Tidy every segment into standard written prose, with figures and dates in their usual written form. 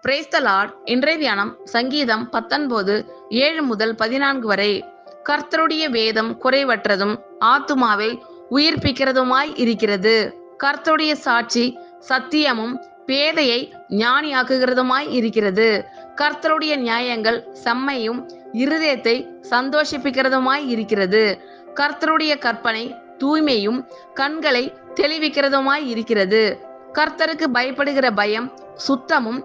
Praise the Lord. இன்றைய தியானம் சங்கீதம் 19 7 முதல் 14 வரை. கர்த்தருடைய வேதம் குறைவற்றதும் ஆத்துமாவை உயிர்ப்பிக்கிறதுமாய் இருக்கிறது. கர்த்தருடைய சாட்சி சத்தியமும் பேதையை ஞானியாக்குகிறதுமாய் இருக்கிறது. கர்த்தருடைய நியாயங்கள் செம்மையும் இருதயத்தை சந்தோஷிப்பிக்கிறதுமாய் இருக்கிறது. கர்த்தருடைய கற்பனை தூய்மையும் கண்களை தெளிவிக்கிறதுமாய் இருக்கிறது. கர்த்தருக்கு பயப்படுகிற பயம் சுத்தமும்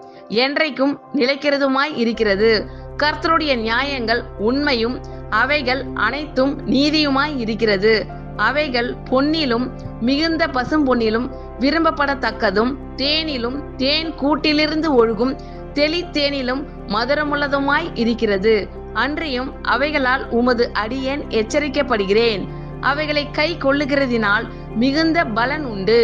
என்றைக்கும் நிலைக்கிறதுமாய் இருக்கிறது. கர்த்தருடைய நியாயங்கள் உண்மையும் அவைகள் அனைத்தும் நீதியுமாய் இருக்கிறது. அவைகள் பொன்னிலும் மிகுந்த பசும்பொன்னிலும் விரும்பப்படத்தக்கதும் தேனிலும் தேன் கூட்டிலிருந்து ஒழுகும் தெளித்தேனிலும் மதுரமுள்ளதுமாய் இருக்கிறது. அன்றியும் அவைகளால் உமது அடியேன் எச்சரிக்கப்படுகிறேன். அவைகளை கை கொள்ளுகிறதினால் மிகுந்த பலன் உண்டு.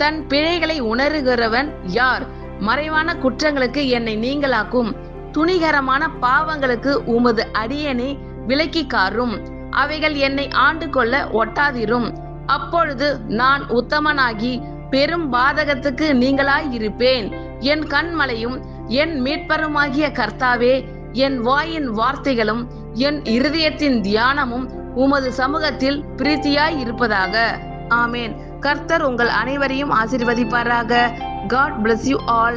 தன் பிழைகளை உணர்கிறவன் யார்? மறைவான குற்றங்களுக்கு என்னை நீங்களாக்கும். துணிகரமான பாவங்களுக்கு உமது அடியேனை விலக்கி காரும். அவைகள் என்னை ஆண்டு கொள்ள ஒட்டாதிரும். அப்பொழுது நான் உத்தமனாகி பெரும் பாதகத்துக்கு நீங்களாயிருப்பேன். என் கண்மலையும் என் மீட்பருமாகிய கர்த்தாவே, என் வாயின் வார்த்தைகளும் என் இருதயத்தின் தியானமும் உமது சமூகத்தில் பிரீத்தியாய் இருப்பதாக. ஆமேன். கர்த்தர் உங்கள் அனைவரையும் ஆசீர்வதிப்பாராக. God bless you all.